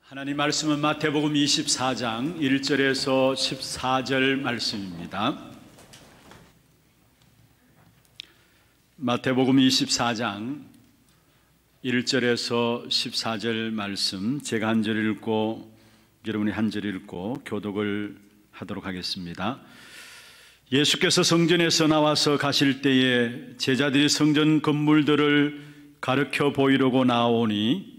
하나님 말씀은 마태복음 24장 1절에서 14절 말씀입니다. 마태복음 24장 1절에서 14절 말씀, 제가 한 절 읽고 여러분이 한 절 읽고 교독을 하도록 하겠습니다. 예수께서 성전에서 나와서 가실 때에 제자들이 성전 건물들을 가르쳐 보이려고 나오니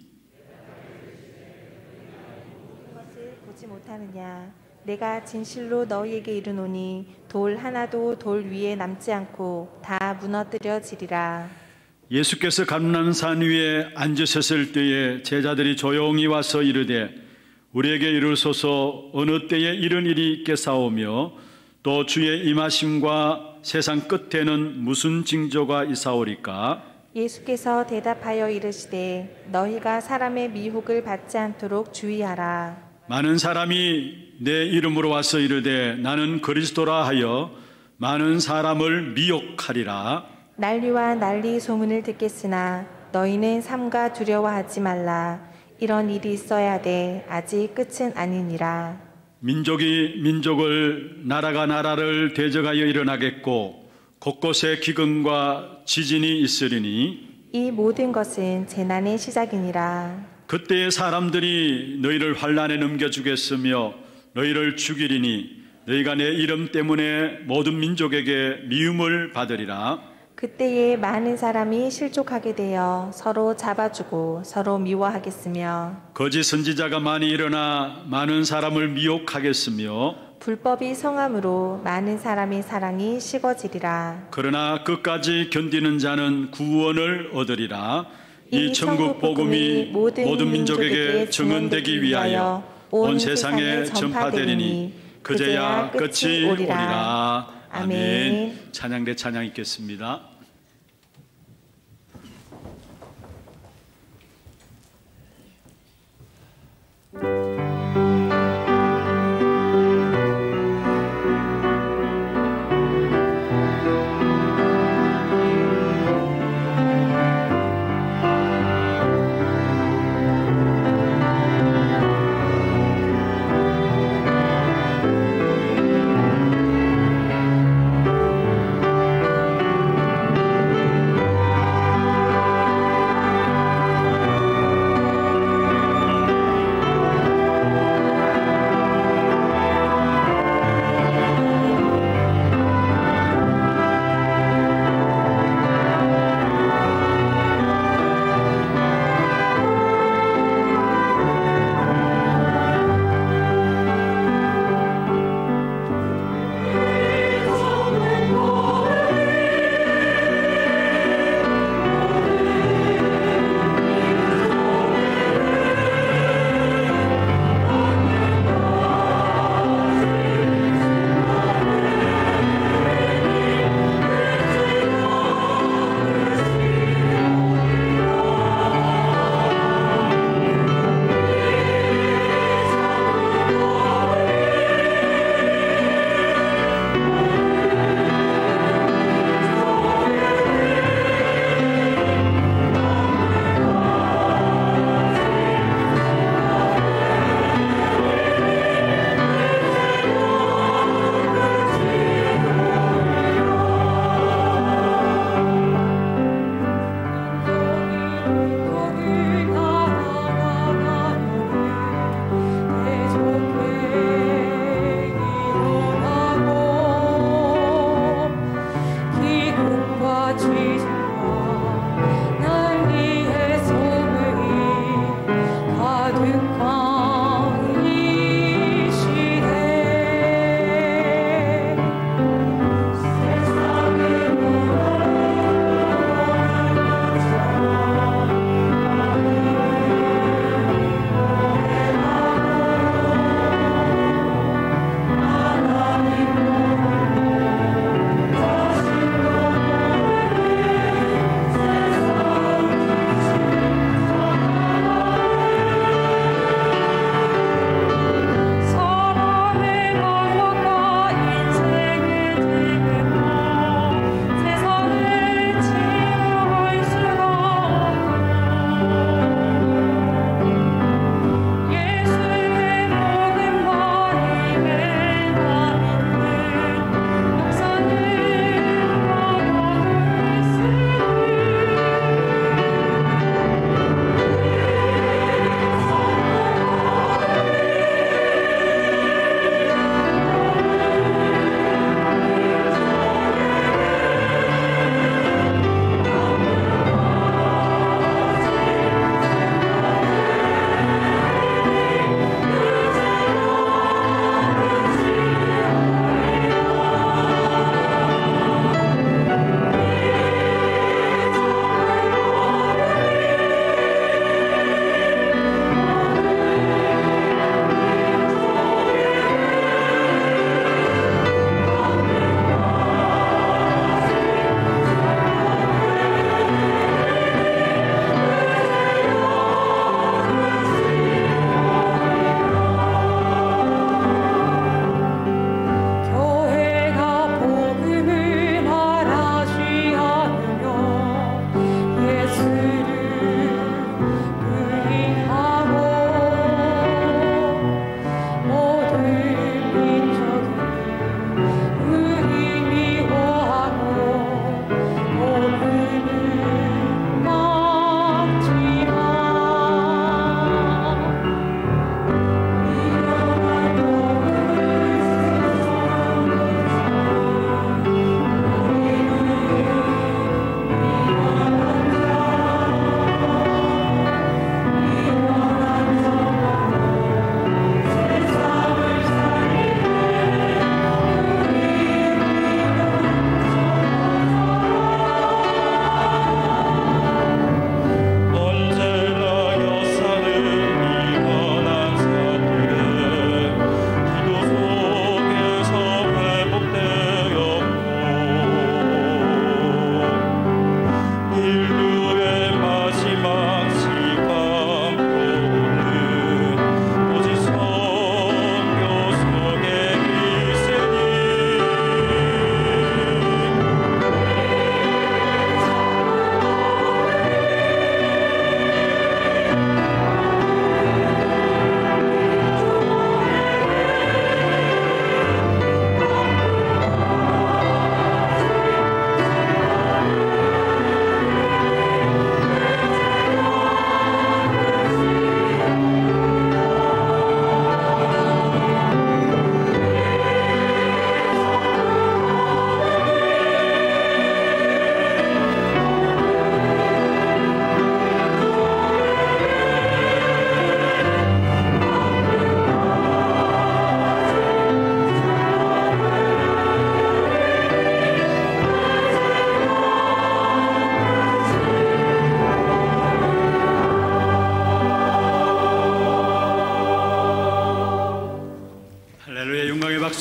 보지 못하느냐? 내가 진실로 너희에게 이르노니 돌 하나도 돌 위에 남지 않고 다 무너뜨려지리라. 예수께서 감람산 위에 앉으셨을 때에 제자들이 조용히 와서 이르되 우리에게 이르소서 어느 때에 이런 일이 있겠사오며 또 주의 임하심과 세상 끝에는 무슨 징조가 있사오리까? 예수께서 대답하여 이르시되 너희가 사람의 미혹을 받지 않도록 주의하라. 많은 사람이 내 이름으로 와서 이르되 나는 그리스도라 하여 많은 사람을 미혹하리라. 난리와 난리 소문을 듣겠으나 너희는 삼가 두려워하지 말라. 이런 일이 있어야 돼. 아직 끝은 아니니라. 민족이 민족을, 나라가 나라를 대적하여 일어나겠고 곳곳에 기근과 지진이 있으리니 이 모든 것은 재난의 시작이니라. 그때에 사람들이 너희를 환난에 넘겨주겠으며 너희를 죽이리니 너희가 내 이름 때문에 모든 민족에게 미움을 받으리라. 그때에 많은 사람이 실족하게 되어 서로 잡아주고 서로 미워하겠으며 거짓 선지자가 많이 일어나 많은 사람을 미혹하겠으며 불법이 성함으로 많은 사람의 사랑이 식어지리라. 그러나 끝까지 견디는 자는 구원을 얻으리라. 이 천국 복음이 모든 민족에게 증언되기 위하여 온 세상에 전파되리니 그제야 끝이 오리라. 아멘. 찬양대 찬양 있겠습니다.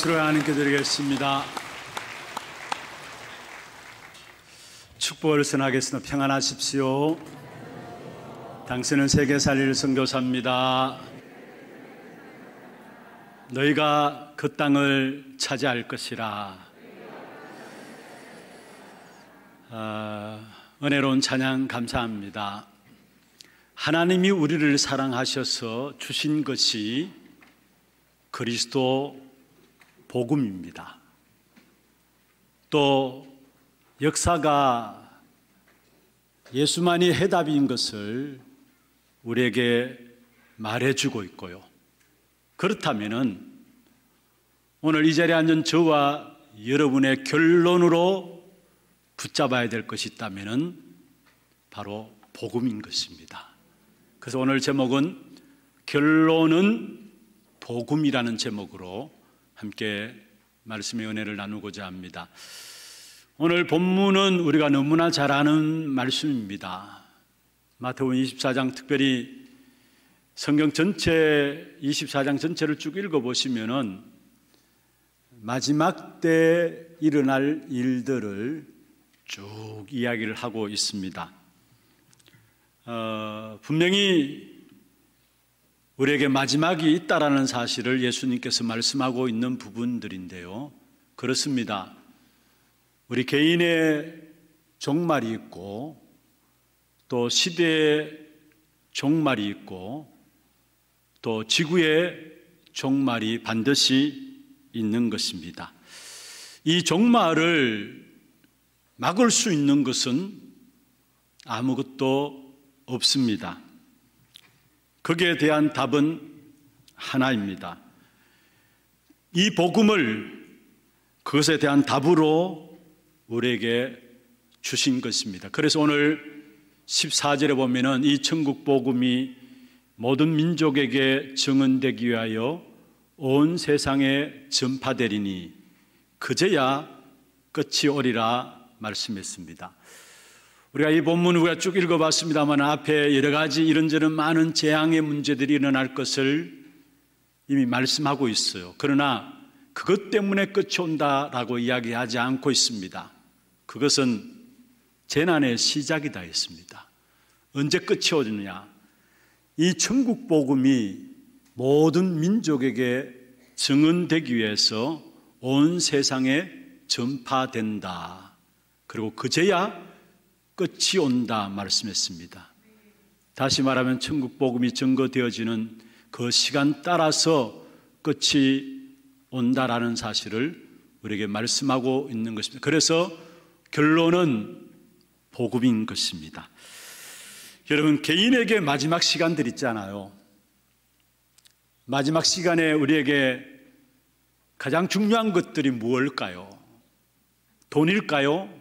박수를 하나님께 드리겠습니다. 축복을 선하겠습니다. 평안하십시오. 당신은 세계 살릴 선교사입니다. 너희가 그 땅을 차지할 것이라. 은혜로운 찬양 감사합니다. 하나님이 우리를 사랑하셔서 주신 것이 그리스도 복음입니다. 또 역사가 예수만이 해답인 것을 우리에게 말해주고 있고요. 그렇다면은 오늘 이 자리에 앉은 저와 여러분의 결론으로 붙잡아야 될 것이 있다면은 바로 복음인 것입니다. 그래서 오늘 제목은 결론은 복음이라는 제목으로 함께 말씀의 은혜를 나누고자 합니다. 오늘 본문은 우리가 너무나 잘 아는 말씀입니다. 마태복음 24장, 특별히 성경 전체 24장 전체를 쭉 읽어보시면은 마지막 때 일어날 일들을 쭉 이야기를 하고 있습니다. 분명히 우리에게 마지막이 있다라는 사실을 예수님께서 말씀하고 있는 부분들인데요. 그렇습니다. 우리 개인의 종말이 있고 또 시대의 종말이 있고 또 지구의 종말이 반드시 있는 것입니다. 이 종말을 막을 수 있는 것은 아무것도 없습니다. 거기에 대한 답은 하나입니다. 이 복음을 그것에 대한 답으로 우리에게 주신 것입니다. 그래서 오늘 14절에 보면은 이 천국 복음이 모든 민족에게 증언되기 위하여 온 세상에 전파되리니 그제야 끝이 오리라 말씀했습니다. 우리가 이 본문을 우리가 쭉 읽어봤습니다만 앞에 여러 가지 이런저런 많은 재앙의 문제들이 일어날 것을 이미 말씀하고 있어요. 그러나 그것 때문에 끝이 온다라고 이야기하지 않고 있습니다. 그것은 재난의 시작이다 했습니다. 언제 끝이 오느냐? 이 천국 복음이 모든 민족에게 증언되기 위해서 온 세상에 전파된다. 그리고 그제야 끝이 온다 말씀했습니다. 다시 말하면 천국 복음이 증거되어지는 그 시간 따라서 끝이 온다라는 사실을 우리에게 말씀하고 있는 것입니다. 그래서 결론은 복음인 것입니다. 여러분, 개인에게 마지막 시간들 있잖아요. 마지막 시간에 우리에게 가장 중요한 것들이 무엇일까요? 돈일까요?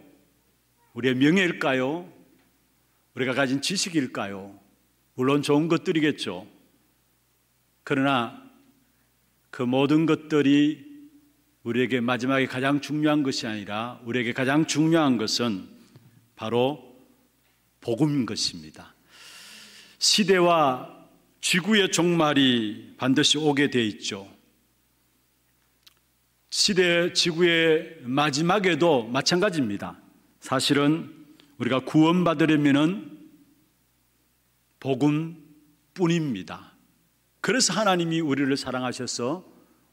우리의 명예일까요? 우리가 가진 지식일까요? 물론 좋은 것들이겠죠. 그러나 그 모든 것들이 우리에게 마지막에 가장 중요한 것이 아니라 우리에게 가장 중요한 것은 바로 복음인 것입니다. 시대와 지구의 종말이 반드시 오게 돼 있죠. 시대, 지구의 마지막에도 마찬가지입니다. 사실은 우리가 구원받으려면은 복음뿐입니다. 그래서 하나님이 우리를 사랑하셔서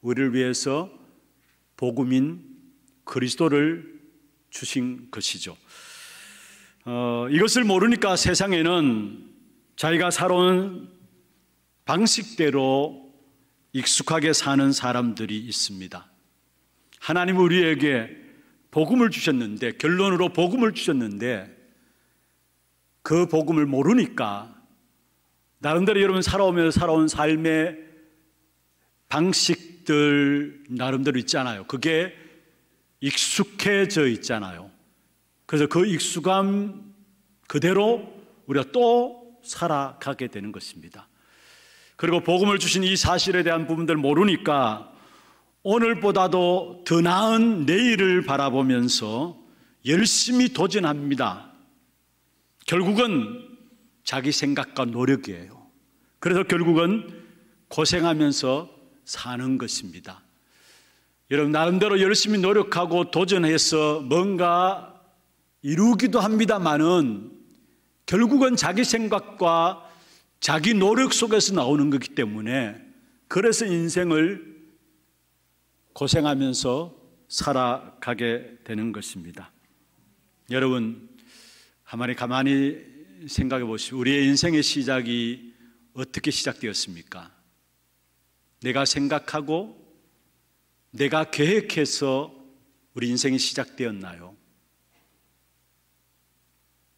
우리를 위해서 복음인 그리스도를 주신 것이죠. 이것을 모르니까 세상에는 자기가 살아온 방식대로 익숙하게 사는 사람들이 있습니다. 하나님은 우리에게 복음을 주셨는데, 결론으로 복음을 주셨는데 그 복음을 모르니까 나름대로 여러분 살아오면서 살아온 삶의 방식들 나름대로 있잖아요. 그게 익숙해져 있잖아요. 그래서 그 익숙함 그대로 우리가 또 살아가게 되는 것입니다. 그리고 복음을 주신 이 사실에 대한 부분들을 모르니까 오늘보다도 더 나은 내일을 바라보면서 열심히 도전합니다. 결국은 자기 생각과 노력이에요. 그래서 결국은 고생하면서 사는 것입니다. 여러분 나름대로 열심히 노력하고 도전해서 뭔가 이루기도 합니다만은 결국은 자기 생각과 자기 노력 속에서 나오는 거기 때문에 그래서 인생을 고생하면서 살아가게 되는 것입니다. 여러분 가만히 생각해 보시오. 우리의 인생의 시작이 어떻게 시작되었습니까? 내가 생각하고 내가 계획해서 우리 인생이 시작되었나요?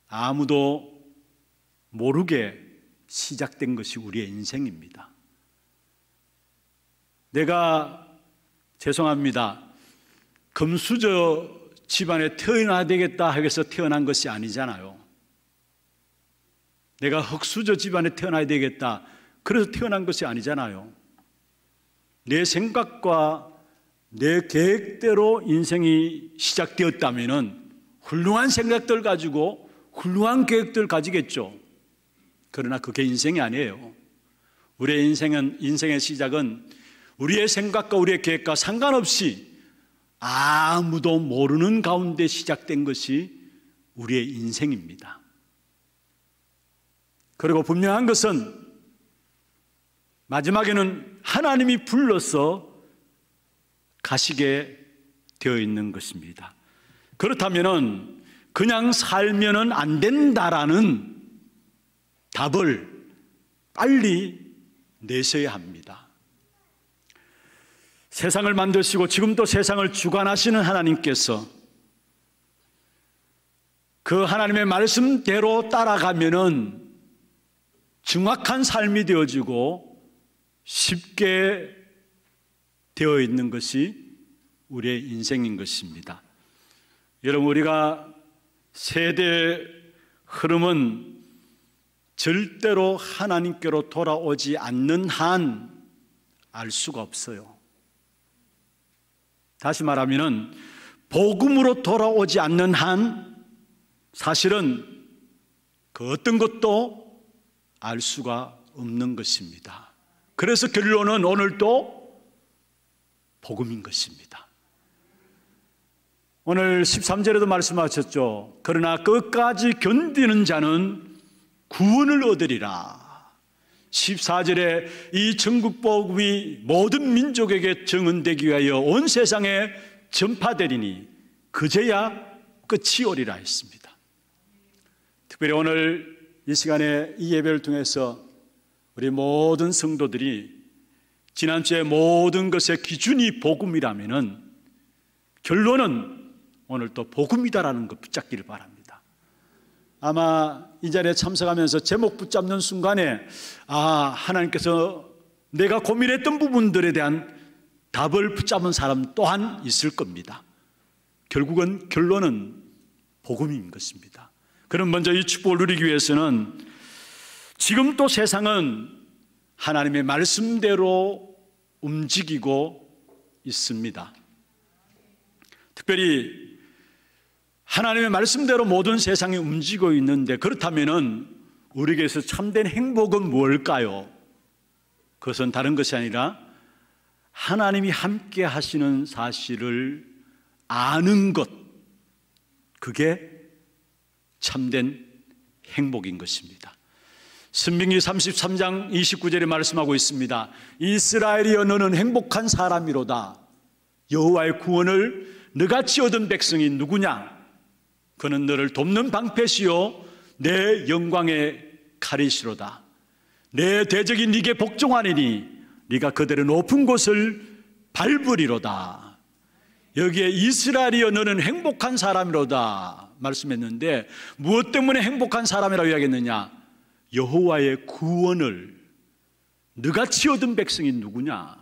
아무도 모르게 시작된 것이 우리의 인생입니다. 내가 죄송합니다. 금수저 집안에 태어나야 되겠다 해서 태어난 것이 아니잖아요. 내가 흙수저 집안에 태어나야 되겠다 그래서 태어난 것이 아니잖아요. 내 생각과 내 계획대로 인생이 시작되었다면 훌륭한 생각들 가지고 훌륭한 계획들 가지겠죠. 그러나 그게 인생이 아니에요. 우리의 인생의 시작은 우리의 생각과 우리의 계획과 상관없이 아무도 모르는 가운데 시작된 것이 우리의 인생입니다. 그리고 분명한 것은 마지막에는 하나님이 불러서 가시게 되어 있는 것입니다. 그렇다면 그냥 살면은 안 된다라는 답을 빨리 내셔야 합니다. 세상을 만드시고 지금도 세상을 주관하시는 하나님께서 그 하나님의 말씀대로 따라가면은 정확한 삶이 되어지고 쉽게 되어 있는 것이 우리의 인생인 것입니다. 여러분 우리가 세대의 흐름은 절대로 하나님께로 돌아오지 않는 한 알 수가 없어요. 다시 말하면 복음으로 돌아오지 않는 한 사실은 그 어떤 것도 알 수가 없는 것입니다. 그래서 결론은 오늘도 복음인 것입니다. 오늘 13절에도 말씀하셨죠. 그러나 끝까지 견디는 자는 구원을 얻으리라. 14절에 이 천국 복음이 모든 민족에게 증언되기 위하여 온 세상에 전파되리니 그제야 끝이 오리라 했습니다. 특별히 오늘 이 시간에 이 예배를 통해서 우리 모든 성도들이 지난주에 모든 것의 기준이 복음이라면은 결론은 오늘 또 복음이다라는 것 붙잡기를 바랍니다. 아마 이 자리에 참석하면서 제목 붙잡는 순간에 하나님께서 내가 고민했던 부분들에 대한 답을 붙잡은 사람 또한 있을 겁니다. 결국은 결론은 복음인 것입니다. 그럼 먼저 이 축복을 누리기 위해서는 지금 또 세상은 하나님의 말씀대로 움직이고 있습니다. 특별히 하나님의 말씀대로 모든 세상이 움직이고 있는데 그렇다면 우리에게서 참된 행복은 무엇일까요? 그것은 다른 것이 아니라 하나님이 함께 하시는 사실을 아는 것, 그게 참된 행복인 것입니다.申命記 33장 29절에 말씀하고 있습니다. 이스라엘이여 너는 행복한 사람이로다. 여호와의 구원을 너같이 얻은 백성이 누구냐? 그는 너를 돕는 방패시요 내 영광의 칼이시로다. 내 대적이 네게 복종하리니 네가 그들의 높은 곳을 밟으리로다. 여기에 이스라엘이여 너는 행복한 사람이로다 말씀했는데 무엇 때문에 행복한 사람이라고 이야기했느냐? 여호와의 구원을 너같이 얻은 백성이 누구냐?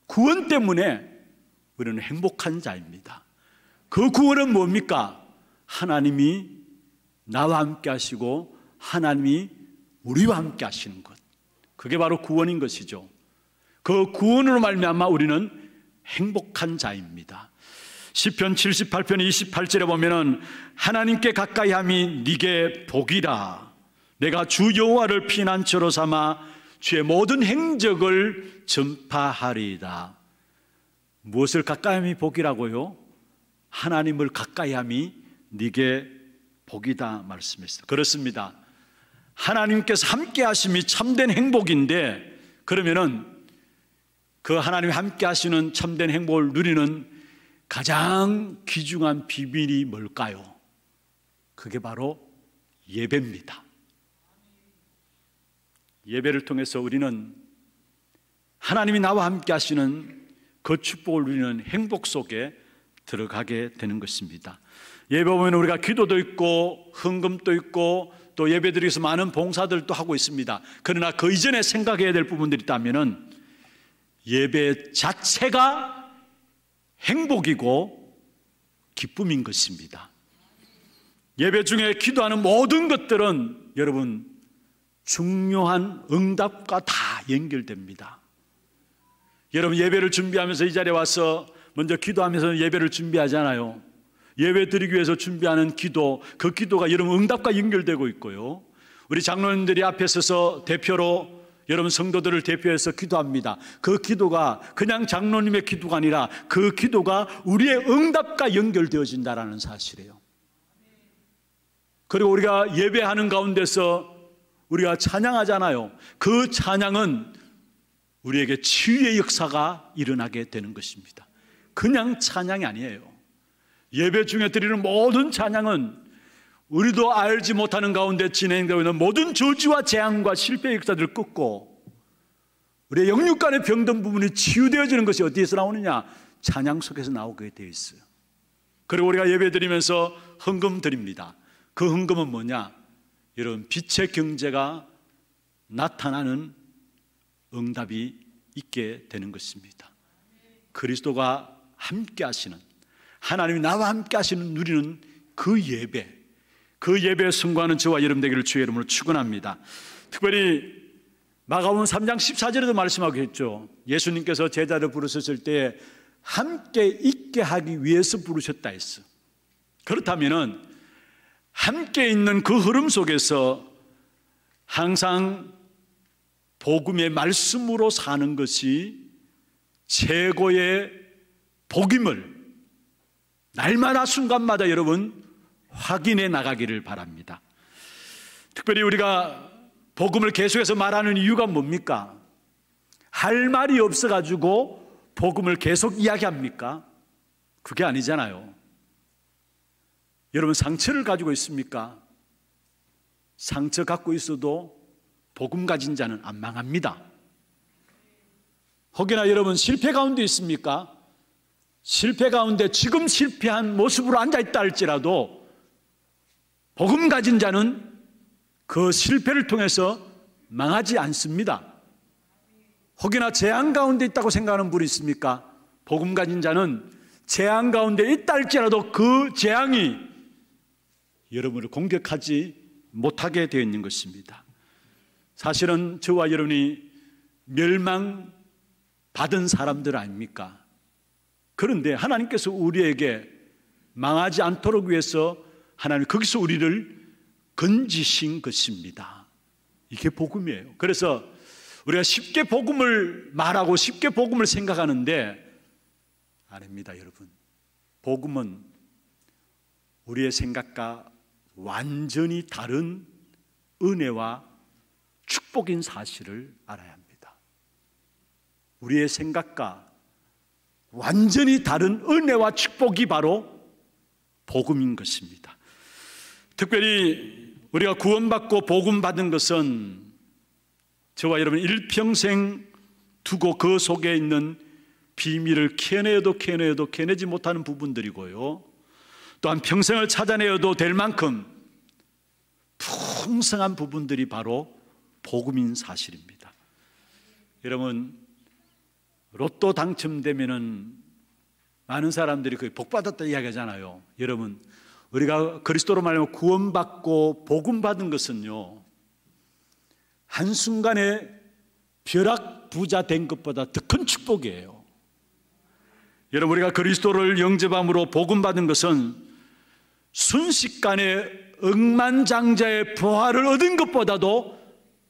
구원 때문에 우리는 행복한 자입니다. 그 구원은 뭡니까? 하나님이 나와 함께 하시고 하나님이 우리와 함께 하시는 것, 그게 바로 구원인 것이죠. 그 구원으로 말미암아 우리는 행복한 자입니다. 시편 78편 28절에 보면은 하나님께 가까이 함이 네게 복이라. 내가 주 여호와를 피난처로 삼아 주의 모든 행적을 전파하리이다. 무엇을 가까이함이 복이라고요? 하나님을 가까이함이 네게 복이다 말씀했어요. 그렇습니다. 하나님께서 함께 하심이 참된 행복인데, 그러면은 그 하나님이 함께 하시는 참된 행복을 누리는 가장 귀중한 비밀이 뭘까요? 그게 바로 예배입니다. 예배를 통해서 우리는 하나님이 나와 함께 하시는 그 축복을 누리는 행복 속에 들어가게 되는 것입니다. 예배 보면 우리가 기도도 있고 헌금도 있고 또 예배드리기 위해서 많은 봉사들도 하고 있습니다. 그러나 그 이전에 생각해야 될 부분들이 있다면은 예배 자체가 행복이고 기쁨인 것입니다. 예배 중에 기도하는 모든 것들은 여러분 중요한 응답과 다 연결됩니다. 여러분 예배를 준비하면서 이 자리에 와서 먼저 기도하면서 예배를 준비하잖아요. 예배 드리기 위해서 준비하는 기도, 그 기도가 여러분 응답과 연결되고 있고요. 우리 장로님들이 앞에 서서 대표로 여러분 성도들을 대표해서 기도합니다. 그 기도가 그냥 장로님의 기도가 아니라 그 기도가 우리의 응답과 연결되어진다는 사실이에요. 그리고 우리가 예배하는 가운데서 우리가 찬양하잖아요. 그 찬양은 우리에게 치유의 역사가 일어나게 되는 것입니다. 그냥 찬양이 아니에요. 예배 중에 드리는 모든 찬양은 우리도 알지 못하는 가운데 진행되고 있는 모든 저주와 재앙과 실패의 역사들을 끊고 우리의 영육 간의 병든 부분이 치유되어지는 것이 어디에서 나오느냐? 찬양 속에서 나오게 되어 있어요. 그리고 우리가 예배 드리면서 헌금 드립니다. 그 헌금은 뭐냐? 여러분 빛의 경제가 나타나는 응답이 있게 되는 것입니다. 그리스도가 함께 하시는, 하나님이 나와 함께 하시는 누리는 그 예배의 승과는 저와 여러분 되기를 주의 이름으로 축원합니다. 특별히 마가복음 3장 14절에도 말씀하고 있죠. 예수님께서 제자를 부르셨을 때 함께 있게 하기 위해서 부르셨다 했어. 그렇다면은 함께 있는 그 흐름 속에서 항상 복음의 말씀으로 사는 것이 최고의 복임을 날마다 순간마다 여러분 확인해 나가기를 바랍니다. 특별히 우리가 복음을 계속해서 말하는 이유가 뭡니까? 할 말이 없어가지고 복음을 계속 이야기합니까? 그게 아니잖아요. 여러분 상처를 가지고 있습니까? 상처 갖고 있어도 복음 가진 자는 안 망합니다. 혹여나 여러분 실패 가운데 있습니까? 실패 가운데 지금 실패한 모습으로 앉아있다 할지라도 복음 가진 자는 그 실패를 통해서 망하지 않습니다. 혹여나 재앙 가운데 있다고 생각하는 분이 있습니까? 복음 가진 자는 재앙 가운데 있다 할지라도 그 재앙이 여러분을 공격하지 못하게 되어 있는 것입니다. 사실은 저와 여러분이 멸망받은 사람들 아닙니까? 그런데 하나님께서 우리에게 망하지 않도록 위해서 하나님 거기서 우리를 건지신 것입니다. 이게 복음이에요. 그래서 우리가 쉽게 복음을 말하고 쉽게 복음을 생각하는데 아닙니다, 여러분. 복음은 우리의 생각과 완전히 다른 은혜와 축복인 사실을 알아야 합니다. 우리의 생각과 완전히 다른 은혜와 축복이 바로 복음인 것입니다. 특별히 우리가 구원받고 복음 받은 것은 저와 여러분 일평생 두고 그 속에 있는 비밀을 캐내도 캐내지 못하는 부분들이고요. 또한 평생을 찾아내어도 될 만큼 풍성한 부분들이 바로 복음인 사실입니다. 여러분 로또 당첨되면은 많은 사람들이 거의 복 받았다 이야기하잖아요. 여러분 우리가 그리스도로 말하면 구원받고 복음 받은 것은요 한순간에 벼락 부자 된 것보다 더 큰 축복이에요. 여러분 우리가 그리스도를 영접함으로 복음 받은 것은 순식간에 억만장자의 부활을 얻은 것보다도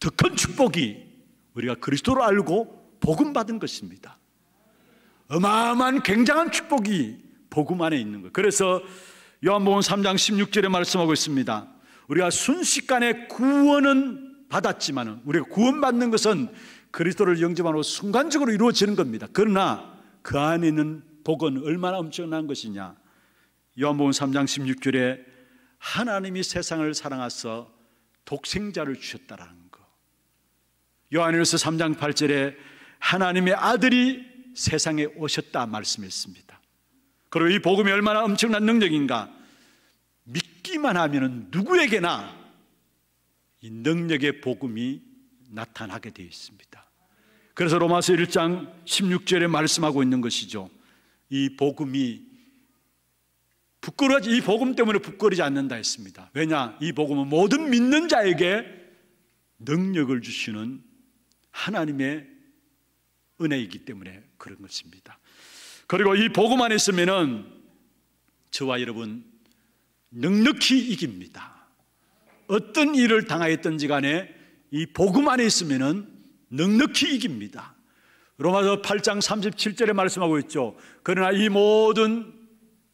더 큰 축복이 우리가 그리스도를 알고 복음 받은 것입니다. 어마어마한 굉장한 축복이 복음 안에 있는 거예요. 그래서 요한복음 3장 16절에 말씀하고 있습니다. 우리가 순식간에 구원은 받았지만 우리가 구원받는 것은 그리스도를 영접함으로 순간적으로 이루어지는 겁니다. 그러나 그 안에 있는 복은 얼마나 엄청난 것이냐. 요한복음 3장 16절에 하나님이 세상을 사랑하사 독생자를 주셨다라는 거. 요한일서 3장 8절에 하나님의 아들이 세상에 오셨다 말씀했습니다. 그리고 이 복음이 얼마나 엄청난 능력인가. 믿기만 하면 누구에게나 이 능력의 복음이 나타나게 되어 있습니다. 그래서 로마서 1장 16절에 말씀하고 있는 것이죠. 이 복음이 이 복음 때문에 부끄러지 않는다 했습니다. 왜냐? 이 복음은 모든 믿는 자에게 능력을 주시는 하나님의 은혜이기 때문에 그런 것입니다. 그리고 이 복음 안에 있으면은 저와 여러분 넉넉히 이깁니다. 어떤 일을 당하였든지 간에 이 복음 안에 있으면은 넉넉히 이깁니다. 로마서 8장 37절에 말씀하고 있죠. 그러나 이 모든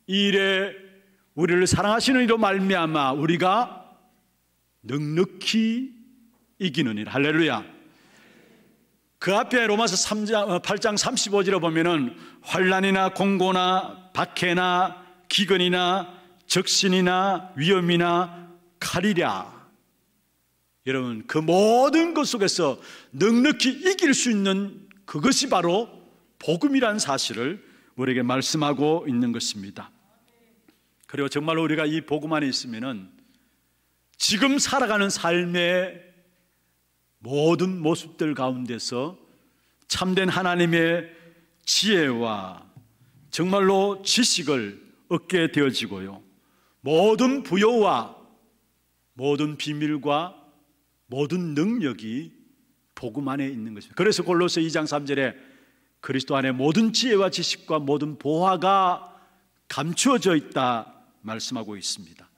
일에 우리를 사랑하시는 이로 말미암아 우리가 넉넉히 이기느니라. 할렐루야. 그 앞에 로마서 8장 35절에 보면은 환난이나 공고나 박해나 기근이나 적신이나 위험이나 칼이랴. 여러분, 그 모든 것 속에서 넉넉히 이길 수 있는 그것이 바로 복음이라는 사실을 우리에게 말씀하고 있는 것입니다. 그리고 정말로 우리가 이 복음 안에 있으면은 지금 살아가는 삶의 모든 모습들 가운데서 참된 하나님의 지혜와 정말로 지식을 얻게 되어지고요, 모든 부여와 모든 비밀과 모든 능력이 복음 안에 있는 것입니다. 그래서 골로새 2장 3절에 그리스도 안에 모든 지혜와 지식과 모든 보화가 감추어져 있다 말씀하고 있습니다.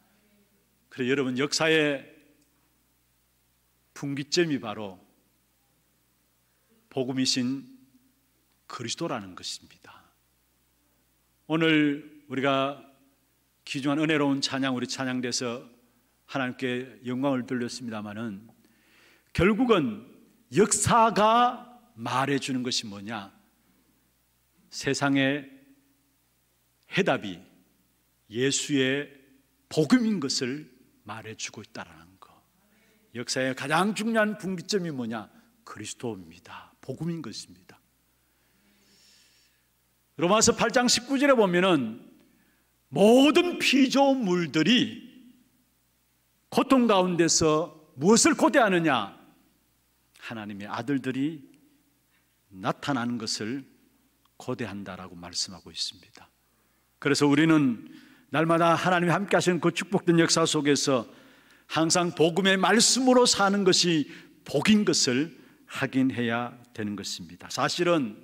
그래서 여러분, 역사의 분기점이 바로 복음이신 그리스도라는 것입니다. 오늘 우리가 귀중한 은혜로운 찬양, 우리 찬양대에서 하나님께 영광을 돌렸습니다마는 결국은 역사가 말해주는 것이 뭐냐? 세상의 해답이 예수의 복음인 것을 말해주고 있다는 것. 역사의 가장 중요한 분기점이 뭐냐? 그리스도입니다. 복음인 것입니다. 로마서 8장 19절에 보면은 모든 피조물들이 고통 가운데서 무엇을 고대하느냐? 하나님의 아들들이 나타나는 것을 고대한다라고 말씀하고 있습니다. 그래서 우리는 날마다 하나님이 함께 하시는 그 축복된 역사 속에서 항상 복음의 말씀으로 사는 것이 복인 것을 확인해야 되는 것입니다. 사실은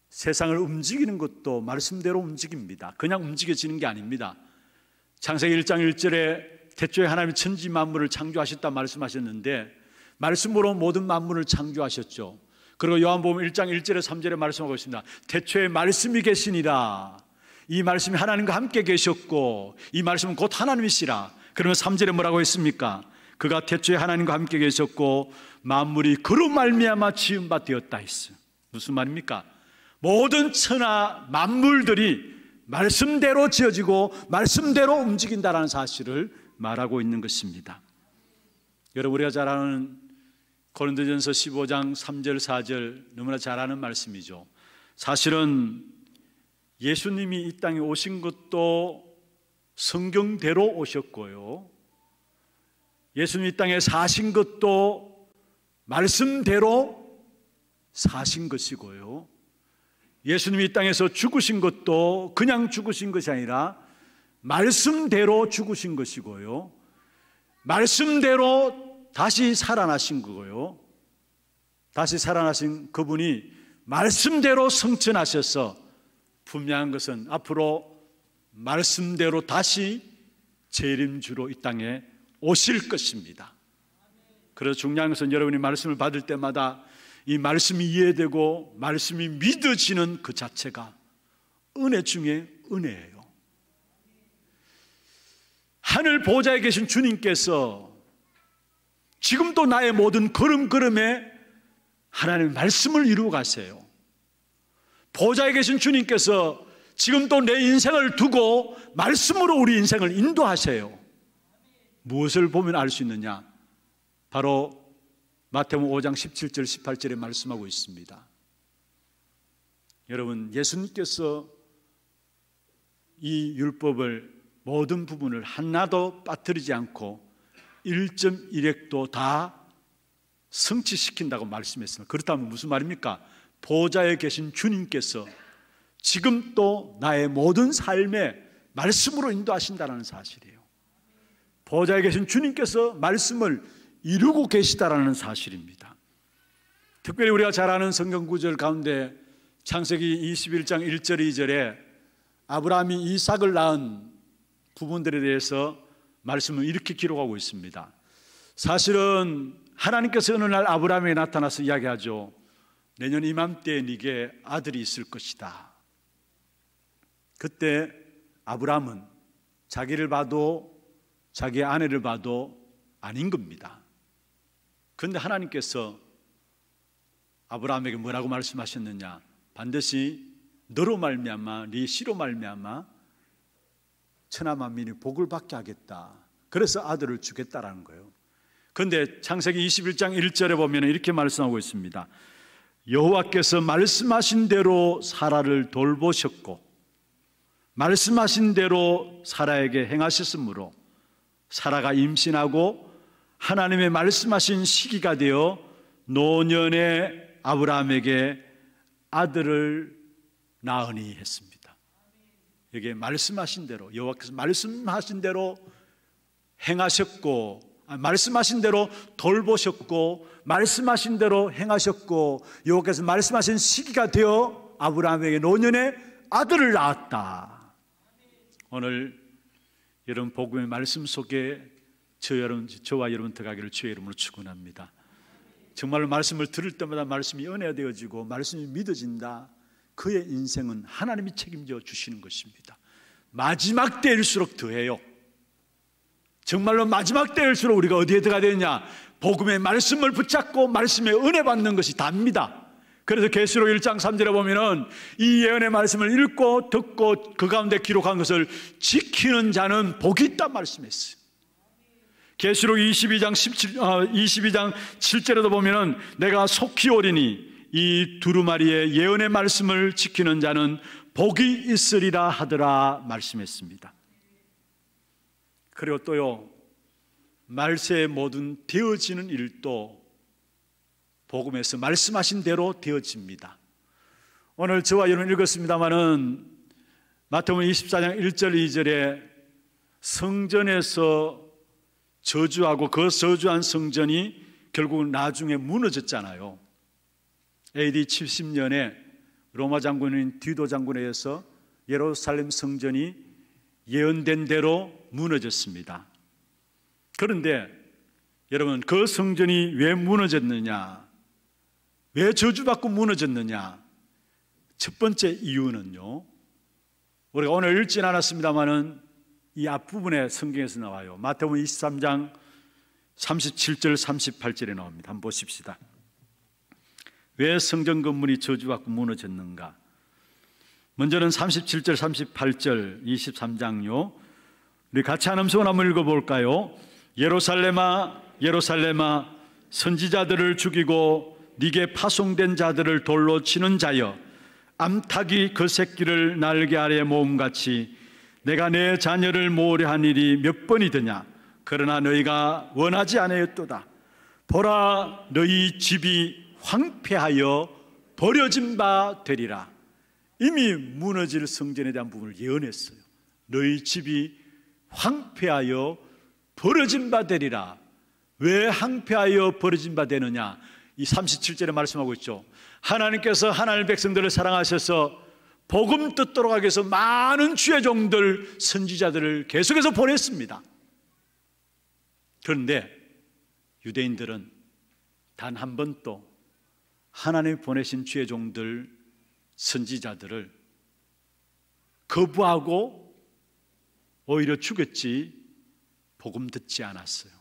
세상을 움직이는 것도 말씀대로 움직입니다. 그냥 움직여지는 게 아닙니다. 창세기 1장 1절에 태초에 하나님이 천지 만물을 창조하셨다 말씀하셨는데 말씀으로 모든 만물을 창조하셨죠. 그리고 요한복음 1장 1절에 3절에 말씀하고 있습니다. 태초에 말씀이 계시니라. 이 말씀이 하나님과 함께 계셨고 이 말씀은 곧 하나님이시라. 그러면 3절에 뭐라고 했습니까? 그가 태초에 하나님과 함께 계셨고 만물이 그로 말미암아 지은 바 되었다 했어요. 무슨 말입니까? 모든 천하 만물들이 말씀대로 지어지고 말씀대로 움직인다라는 사실을 말하고 있는 것입니다. 여러분, 우리가 잘 아는 고린도전서 15장 3절 4절 너무나 잘 아는 말씀이죠. 사실은 예수님이 이 땅에 오신 것도 성경대로 오셨고요, 예수님이 이 땅에 사신 것도 말씀대로 사신 것이고요, 예수님이 이 땅에서 죽으신 것도 그냥 죽으신 것이 아니라 말씀대로 죽으신 것이고요, 말씀대로 다시 살아나신 거고요, 다시 살아나신 그분이 말씀대로 성천하셔서 분명한 것은 앞으로 말씀대로 다시 재림주로 이 땅에 오실 것입니다. 그래서 중요한 것은 여러분이 말씀을 받을 때마다 이 말씀이 이해되고 말씀이 믿어지는 그 자체가 은혜 중에 은혜예요. 하늘 보좌에 계신 주님께서 지금도 나의 모든 걸음걸음에 하나님의 말씀을 이루어 가세요. 보좌에 계신 주님께서 지금도 내 인생을 두고 말씀으로 우리 인생을 인도하세요. 무엇을 보면 알 수 있느냐? 바로 마태복음 5장 17절 18절에 말씀하고 있습니다. 여러분, 예수님께서 이 율법을 모든 부분을 하나도 빠뜨리지 않고 1.1획도 다 성취시킨다고 말씀했습니다. 그렇다면 무슨 말입니까? 보좌에 계신 주님께서 지금 또 나의 모든 삶에 말씀으로 인도하신다는 사실이에요. 보좌에 계신 주님께서 말씀을 이루고 계시다라는 사실입니다. 특별히 우리가 잘 아는 성경 구절 가운데 창세기 21장 1절 2절에 아브라함이 이삭을 낳은 부분들에 대해서 말씀을 이렇게 기록하고 있습니다. 사실은 하나님께서 어느 날 아브라함에게 나타나서 이야기하죠. 내년 이맘때에 네게 아들이 있을 것이다. 그때 아브라함은 자기를 봐도 자기의 아내를 봐도 아닌 겁니다. 그런데 하나님께서 아브라함에게 뭐라고 말씀하셨느냐? 반드시 너로 말미암아 네 씨로 말미암아 천하 만민이 복을 받게 하겠다. 그래서 아들을 주겠다라는 거예요. 그런데 창세기 21장 1절에 보면 이렇게 말씀하고 있습니다. 여호와께서 말씀하신 대로 사라를 돌보셨고 말씀하신 대로 사라에게 행하셨으므로 사라가 임신하고 하나님의 말씀하신 시기가 되어 노년에 아브라함에게 아들을 낳으니 했습니다. 여기에 말씀하신 대로, 여호와께서 말씀하신 대로 행하셨고, 말씀하신 대로 돌보셨고, 말씀하신 대로 행하셨고, 여호와께서 말씀하신 시기가 되어 아브라함에게 노년에 아들을 낳았다. 오늘 여러분 복음의 말씀 속에 저와 여러분 들어가기를 주의 이름으로 축원합니다. 정말로 말씀을 들을 때마다 말씀이 은혜되어지고 말씀이 믿어진다. 그의 인생은 하나님이 책임져 주시는 것입니다. 마지막 때일수록 더해요. 정말로 마지막 때일수록 우리가 어디에 들어가야 되느냐? 복음의 말씀을 붙잡고 말씀의 은혜 받는 것이 답니다. 그래서 계시록 1장 3절에 보면은 이 예언의 말씀을 읽고 듣고 그 가운데 기록한 것을 지키는 자는 복이 있다 말씀했어요. 계시록 22장 7절에도 보면은 내가 속히 오리니 이 두루마리의 예언의 말씀을 지키는 자는 복이 있으리라 하더라 말씀했습니다. 그리고 또요, 말세의 모든 되어지는 일도 복음에서 말씀하신 대로 되어집니다. 오늘 저와 여러분 읽었습니다마는 마태복음 24장 1절 2절에 성전에서 저주하고 그 저주한 성전이 결국 나중에 무너졌잖아요. AD 70년에 로마 장군인 디도 장군에 의해서 예루살렘 성전이 예언된 대로 무너졌습니다. 그런데 여러분, 그 성전이 왜 무너졌느냐? 왜 저주받고 무너졌느냐? 첫 번째 이유는요, 우리가 오늘 읽진 않았습니다마는 이 앞부분에 성경에서 나와요. 마태복음 23장 37절 38절에 나옵니다. 한번 보십시다. 왜 성전 건물이 저주받고 무너졌는가? 먼저는 37절 38절 23장요, 우리 같이 한 음성을 한번 읽어볼까요? 예루살렘아 예루살렘아 선지자들을 죽이고 네게 파송된 자들을 돌로 치는 자여, 암탉이 그 새끼를 날개 아래 모음같이 내가 내 자녀를 모으려 한 일이 몇 번이더냐? 그러나 너희가 원하지 아니하였도다. 보라, 너희 집이 황폐하여 버려진 바 되리라. 이미 무너질 성전에 대한 부분을 예언했어요. 너희 집이 황폐하여 버려진 바 되리라. 왜 황폐하여 버려진 바 되느냐? 이 37절에 말씀하고 있죠. 하나님께서 하나님의 백성들을 사랑하셔서 복음 듣도록 하기 위해서 많은 주의 종들, 선지자들을 계속해서 보냈습니다. 그런데 유대인들은 단 한 번도 하나님이 보내신 주의 종들, 선지자들을 거부하고 오히려 죽였지 복음 듣지 않았어요.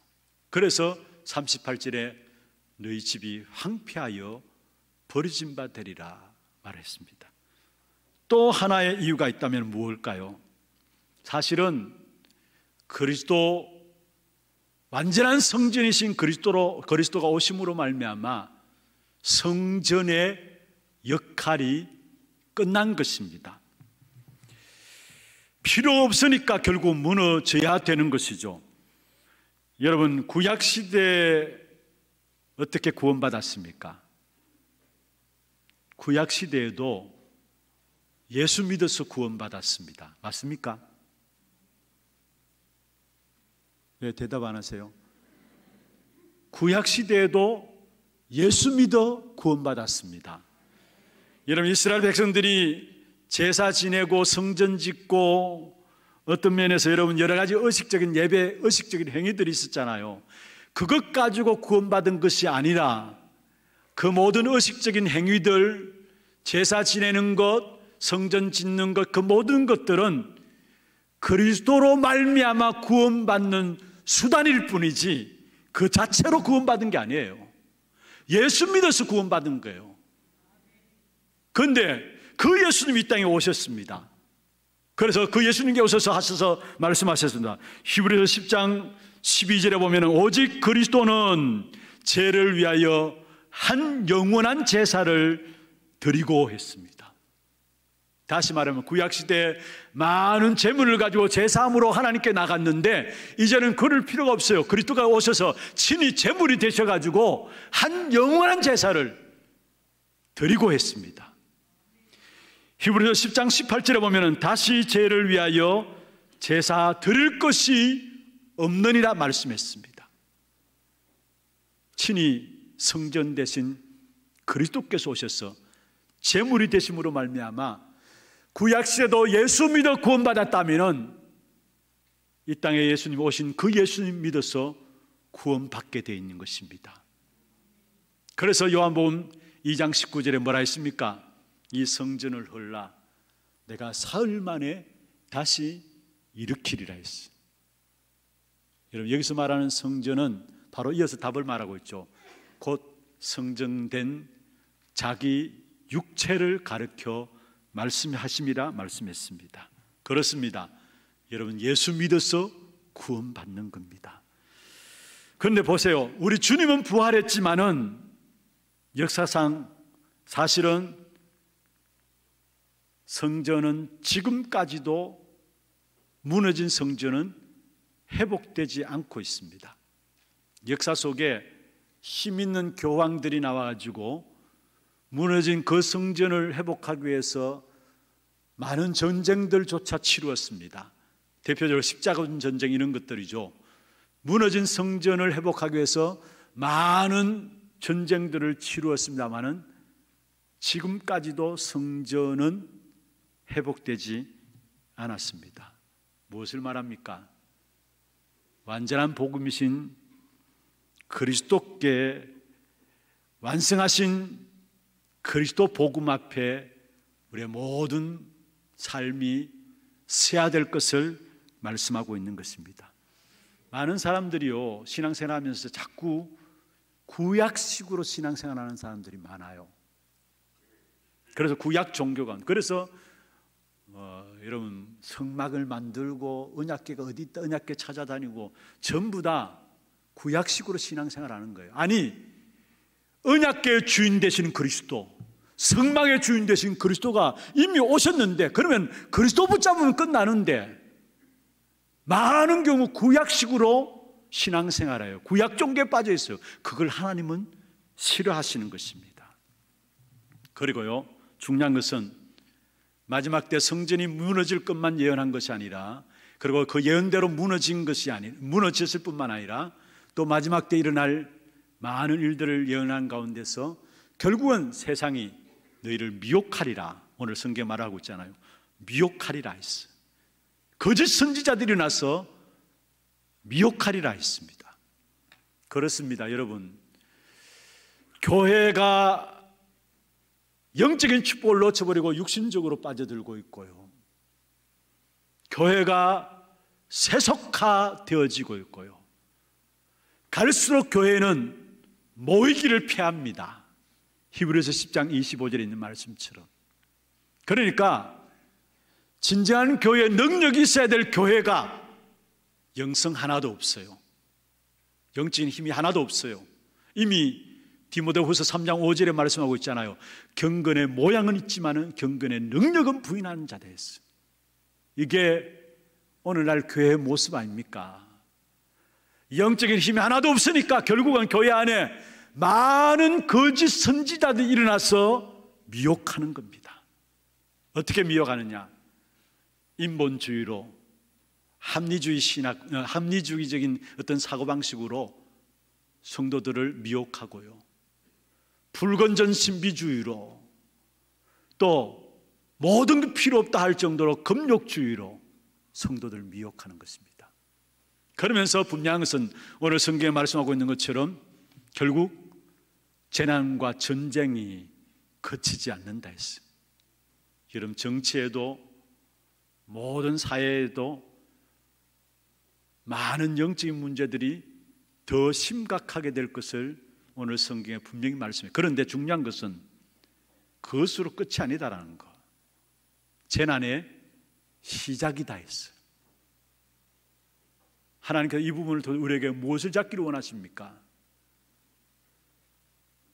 그래서 38절에 너희 집이 황폐하여 버려진 바 되리라 말했습니다. 또 하나의 이유가 있다면 무엇일까요? 사실은 그리스도, 완전한 성전이신 그리스도가 오심으로 말미암아 성전의 역할이 끝난 것입니다. 필요 없으니까 결국 무너져야 되는 것이죠. 여러분, 구약시대에 어떻게 구원받았습니까? 구약시대에도 예수 믿어서 구원받았습니다. 맞습니까? 왜 대답 안 하세요? 구약시대에도 예수 믿어 구원받았습니다. 여러분, 이스라엘 백성들이 제사 지내고 성전 짓고 어떤 면에서 여러분 여러 가지 의식적인 예배, 의식적인 행위들이 있었잖아요. 그것 가지고 구원받은 것이 아니라 그 모든 의식적인 행위들, 제사 지내는 것, 성전 짓는 것, 그 모든 것들은 그리스도로 말미암아 구원받는 수단일 뿐이지 그 자체로 구원받은 게 아니에요. 예수 믿어서 구원받은 거예요. 그런데 그 예수님이 이 땅에 오셨습니다. 그래서 그 예수님께 오셔서 하셔서 말씀하셨습니다. 히브리서 10장 12절에 보면 오직 그리스도는 죄를 위하여 한 영원한 제사를 드리고 했습니다. 다시 말하면 구약시대에 많은 재물을 가지고 제사함으로 하나님께 나갔는데 이제는 그럴 필요가 없어요. 그리스도가 오셔서 친히 제물이 되셔가지고 한 영원한 제사를 드리고 했습니다. 히브리서 10장 18절에 보면 다시 죄를 위하여 제사 드릴 것이 없느니라 말씀했습니다. 친히 성전 대신 그리스도께서 오셔서 제물이 되심으로 말미암아 구약시대도 예수 믿어 구원받았다면 이 땅에 예수님 오신 그 예수님 믿어서 구원받게 되어 있는 것입니다. 그래서 요한복음 2장 19절에 뭐라 했습니까? 이 성전을 헐라 내가 사흘 만에 다시 일으키리라 했어요. 여러분, 여기서 말하는 성전은 바로 이어서 답을 말하고 있죠. 곧 성전된 자기 육체를 가르쳐 말씀하심이라 말씀했습니다. 그렇습니다. 여러분, 예수 믿어서 구원받는 겁니다. 그런데 보세요, 우리 주님은 부활했지만은 역사상 사실은 성전은 지금까지도 무너진 성전은 회복되지 않고 있습니다. 역사 속에 힘 있는 교황들이 나와가지고 무너진 그 성전을 회복하기 위해서 많은 전쟁들조차 치루었습니다. 대표적으로 십자가 전쟁 이런 것들이죠. 무너진 성전을 회복하기 위해서 많은 전쟁들을 치루었습니다마는 지금까지도 성전은 회복되지 않았습니다. 무엇을 말합니까? 완전한 복음이신 그리스도께 완성하신 그리스도 복음 앞에 우리의 모든 삶이 서야 될 것을 말씀하고 있는 것입니다. 많은 사람들이요, 신앙생활하면서 자꾸 구약식으로 신앙생활하는 사람들이 많아요. 그래서 구약 종교관, 그래서 여러분 성막을 만들고 언약궤가 어디 있다 언약궤 찾아다니고 전부 다 구약식으로 신앙생활하는 거예요. 아니, 언약궤의 주인 되시는 그리스도, 성막의 주인 되신 그리스도가 이미 오셨는데 그러면 그리스도 붙잡으면 끝나는데 많은 경우 구약식으로 신앙생활해요. 구약 종교에 빠져 있어요. 그걸 하나님은 싫어하시는 것입니다. 그리고요, 중요한 것은 마지막 때 성전이 무너질 것만 예언한 것이 아니라, 그리고 그 예언대로 무너졌을 뿐만 아니라 또 마지막 때 일어날 많은 일들을 예언한 가운데서 결국은 세상이 너희를 미혹하리라, 오늘 성경 말하고 있잖아요. 미혹하리라 했어요. 거짓 선지자들이 일어나서 미혹하리라 했습니다. 그렇습니다. 여러분, 교회가 영적인 축복을 놓쳐버리고 육신적으로 빠져들고 있고요. 교회가 세속화되어지고 있고요. 갈수록 교회는 모이기를 피합니다. 히브리서 10장 25절에 있는 말씀처럼. 그러니까 진정한 교회의 능력이 있어야 될 교회가 영성 하나도 없어요. 영적인 힘이 하나도 없어요. 이미 디모데후서 3장 5절에 말씀하고 있잖아요. 경건의 모양은 있지만 경건의 능력은 부인하는 자다 했어요. 이게 오늘날 교회의 모습 아닙니까? 영적인 힘이 하나도 없으니까 결국은 교회 안에 많은 거짓 선지자들이 일어나서 미혹하는 겁니다. 어떻게 미혹하느냐? 인본주의로, 합리주의 신학, 합리주의적인 어떤 사고방식으로 성도들을 미혹하고요. 불건전 신비주의로, 또 모든 게 필요 없다 할 정도로 금욕주의로 성도들을 미혹하는 것입니다. 그러면서 분명한 것은 오늘 성경에 말씀하고 있는 것처럼 결국 재난과 전쟁이 그치지 않는다 했어요. 여러분, 정치에도 모든 사회에도 많은 영적인 문제들이 더 심각하게 될 것을 오늘 성경에 분명히 말씀해요. 그런데 중요한 것은 그것으로 끝이 아니다라는 거. 재난의 시작이다 했어요. 하나님께서 이 부분을 통해 우리에게 무엇을 잡기를 원하십니까?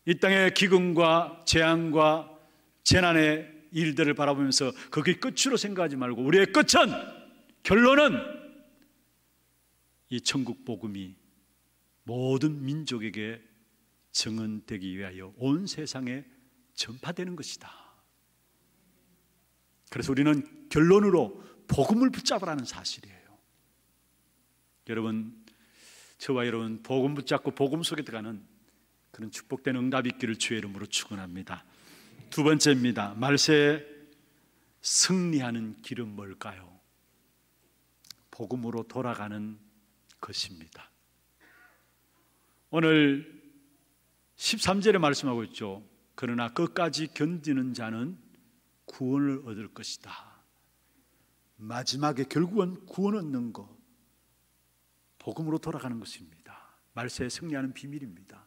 이 땅의 기근과 재앙과 재난의 일들을 바라보면서 그게 끝으로 생각하지 말고 우리의 끝은, 결론은 이 천국 복음이 모든 민족에게 증언되기 위하여 온 세상에 전파되는 것이다. 그래서 우리는 결론으로 복음을 붙잡으라는 사실이에요. 여러분, 저와 여러분 복음 붙잡고 복음 속에 들어가는 그런 축복된 응답이 있기를 주의 이름으로 축원합니다. 두 번째입니다. 말세에 승리하는 길은 뭘까요? 복음으로 돌아가는 것입니다. 오늘 13절에 말씀하고 있죠. 그러나 끝까지 견디는 자는 구원을 얻을 것이다. 마지막에 결국은 구원 얻는 것, 복음으로 돌아가는 것입니다. 말세에 승리하는 비밀입니다.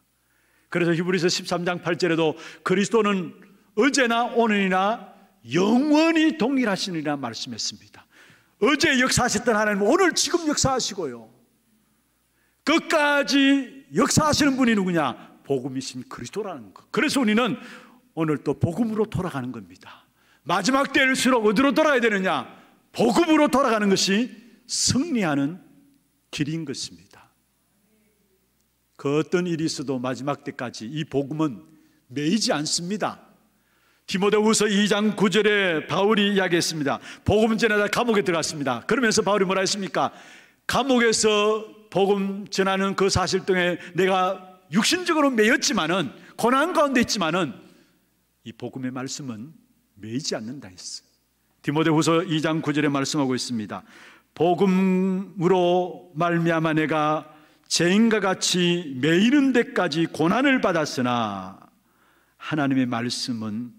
그래서 히브리서 13장 8절에도 그리스도는 어제나 오늘이나 영원히 동일하시니라 말씀했습니다. 어제 역사하셨던 하나님은 오늘 지금 역사하시고요, 끝까지 역사하시는 분이 누구냐? 복음이신 그리스도라는 것. 그래서 우리는 오늘 또 복음으로 돌아가는 겁니다. 마지막 때일수록 어디로 돌아야 되느냐? 복음으로 돌아가는 것이 승리하는 길인 것입니다. 그 어떤 일이 있어도 마지막 때까지 이 복음은 매이지 않습니다. 디모데후서 2장 9절에 바울이 이야기했습니다. 복음 전하다 감옥에 들어갔습니다. 그러면서 바울이 뭐라 했습니까? 감옥에서 복음 전하는 그 사실 등에 내가 육신적으로 매였지만은, 고난 가운데 있지만은 이 복음의 말씀은 매이지 않는다 했어요. 디모데후서 2장 9절에 말씀하고 있습니다. 복음으로 말미암아 내가 죄인과 같이 매이는 데까지 고난을 받았으나 하나님의 말씀은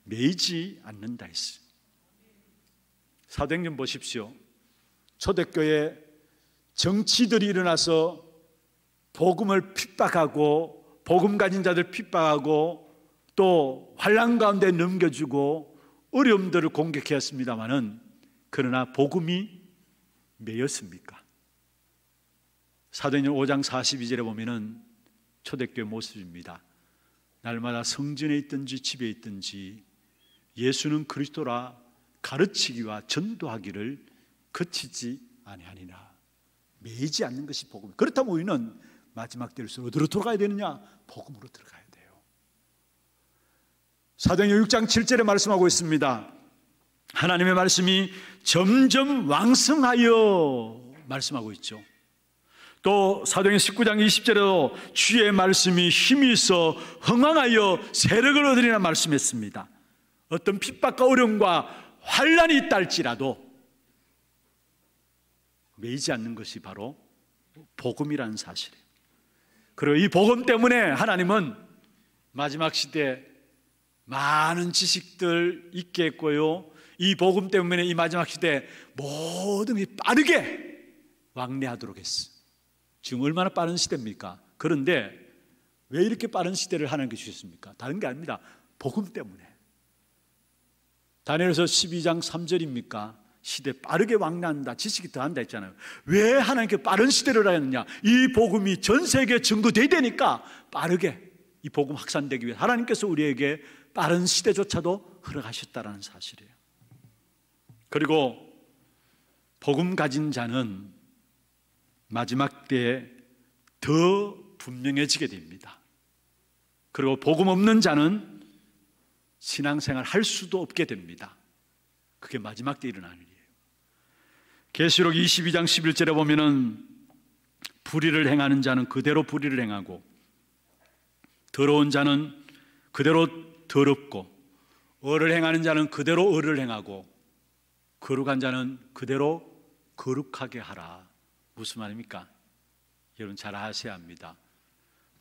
매이지 않는다 했어요. 사도행전 보십시오. 초대교회 정치들이 일어나서 복음을 핍박하고 복음 가진 자들 핍박하고 또 환난 가운데 넘겨주고 어려움들을 공격했습니다마는 그러나 복음이 매였습니까? 사도행전 5장 42절에 보면은 초대교회 모습입니다. 날마다 성전에 있든지 집에 있든지 예수는 그리스도라 가르치기와 전도하기를 그치지 아니하니라. 매이지 않는 것이 복음. 그렇다면 우리는 마지막 때일수록 어디로 돌아가야 되느냐? 복음으로 들어가야 돼요. 사도행전 6장 7절에 말씀하고 있습니다. 하나님의 말씀이 점점 왕성하여 말씀하고 있죠. 또 사도행전 19장 20절에도 주의 말씀이 힘이 있어 흥왕하여 세력을 얻으리라 말씀했습니다. 어떤 핍박과 어려움과 환난이 있다 할지라도 매이지 않는 것이 바로 복음이라는 사실이에요. 그리고 이 복음 때문에 하나님은 마지막 시대에 많은 지식들 있게 했고요, 이 복음 때문에 이 마지막 시대에 모든 게 빠르게 왕래하도록 했어. 지금 얼마나 빠른 시대입니까? 그런데 왜 이렇게 빠른 시대를 하나님께 주셨습니까? 다른 게 아닙니다. 복음 때문에. 다니엘서 12장 3절입니까? 시대 빠르게 왕래한다, 지식이 더한다 했잖아요. 왜 하나님께 빠른 시대를 하였느냐? 이 복음이 전 세계에 전거돼야 되니까 빠르게 이 복음 확산되기 위해 하나님께서 우리에게 빠른 시대조차도 허락하셨다는 사실이에요. 그리고 복음 가진 자는 마지막 때에 더 분명해지게 됩니다. 그리고 복음 없는 자는 신앙생활 할 수도 없게 됩니다. 그게 마지막 때 일어나는 일이에요. 계시록 22장 11절에 보면은 불의를 행하는 자는 그대로 불의를 행하고, 더러운 자는 그대로 더럽고, 의를 행하는 자는 그대로 의를 행하고, 거룩한 자는 그대로 거룩하게 하라. 무슨 말입니까? 여러분 잘 아셔야 합니다.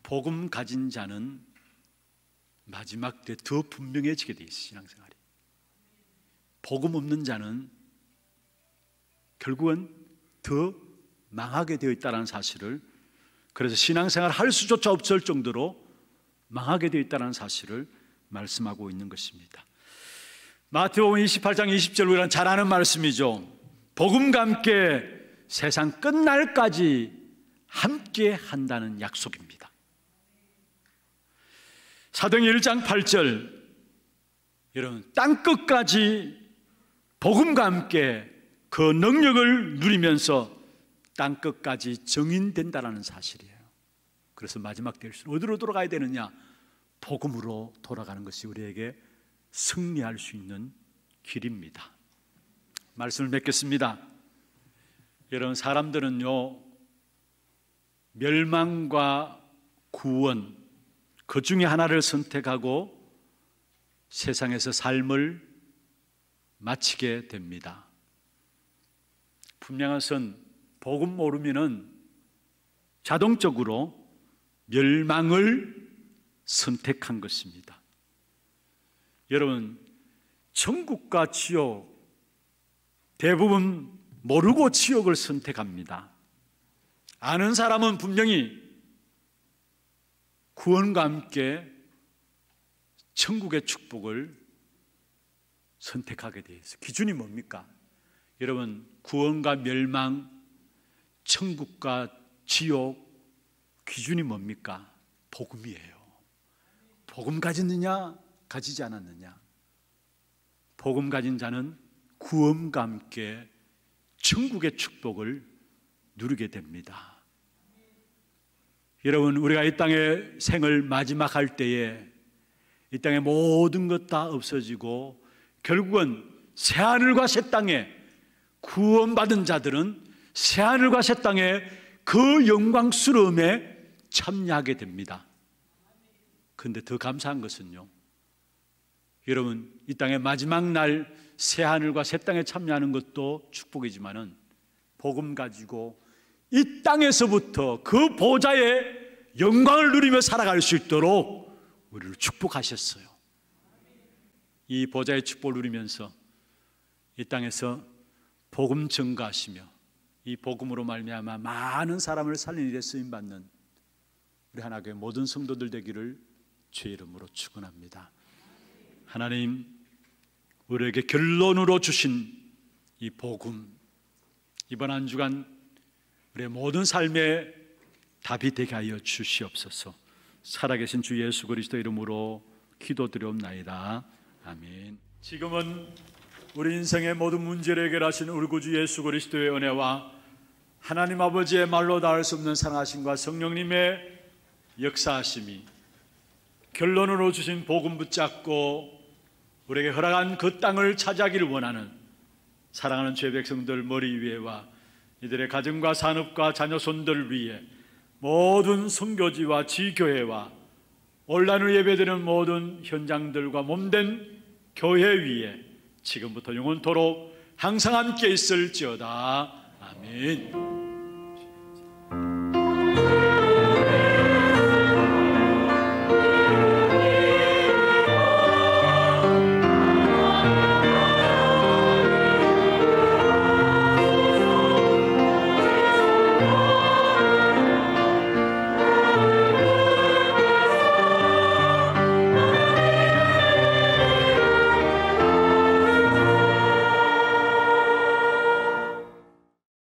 복음 가진 자는 마지막 때 더 분명해지게 돼 있어요, 신앙생활이. 복음 없는 자는 결국은 더 망하게 되어 있다는 사실을, 그래서 신앙생활 할 수조차 없을 정도로 망하게 되어 있다는 사실을 말씀하고 있는 것입니다. 마태복음 28장 20절, 우리는 잘 아는 말씀이죠. 복음과 함께 세상 끝날까지 함께 한다는 약속입니다. 사도행전 1장 8절, 여러분 땅끝까지 복음과 함께 그 능력을 누리면서 땅끝까지 정인된다는 사실이에요. 그래서 마지막 때일수록 어디로 돌아가야 되느냐? 복음으로 돌아가는 것이 우리에게 승리할 수 있는 길입니다. 말씀을 맺겠습니다. 여러분, 사람들은요, 멸망과 구원, 그 중에 하나를 선택하고 세상에서 삶을 마치게 됩니다. 분명한 것은 복음 모르면은 자동적으로 멸망을 선택한 것입니다. 여러분, 천국과 지옥, 대부분 모르고 지옥을 선택합니다. 아는 사람은 분명히 구원과 함께 천국의 축복을 선택하게 되어 있어요. 기준이 뭡니까? 여러분, 구원과 멸망, 천국과 지옥, 기준이 뭡니까? 복음이에요. 복음 가졌느냐, 가지지 않았느냐? 복음 가진 자는 구원과 함께 천국의 축복을 누리게 됩니다. 여러분, 우리가 이 땅의 생을 마지막 할 때에 이 땅의 모든 것 다 없어지고 결국은 새하늘과 새 땅에, 구원받은 자들은 새하늘과 새 땅에 그 영광스러움에 참여하게 됩니다. 그런데 더 감사한 것은요, 여러분, 이 땅의 마지막 날 새하늘과 새 땅에 참여하는 것도 축복이지만은 복음 가지고 이 땅에서부터 그 보좌의 영광을 누리며 살아갈 수 있도록 우리를 축복하셨어요. 이 보좌의 축복을 누리면서 이 땅에서 복음 전가하시며 이 복음으로 말미암아 많은 사람을 살리는 일에 쓰임받는 우리 하나교회 모든 성도들 되기를 주의 이름으로 축원합니다. 하나님, 우리에게 결론으로 주신 이 복음, 이번 한 주간 우리의 모든 삶에 답이 되게 하여 주시옵소서. 살아계신 주 예수 그리스도 이름으로 기도드리옵나이다. 아멘. 지금은 우리 인생의 모든 문제를 해결하신 우리 구주 예수 그리스도의 은혜와 하나님 아버지의 말로 닿을 수 없는 사랑하심과 성령님의 역사하심이 결론으로 주신 복음 붙잡고 우리에게 허락한 그 땅을 차지하기를 원하는 사랑하는 죄 백성들 머리 위에와 이들의 가정과 산업과 자녀손들 위에 모든 선교지와 지교회와 온라인으로 예배드리는 모든 현장들과 몸된 교회 위에 지금부터 영원토록 항상 함께 있을지어다. 아멘.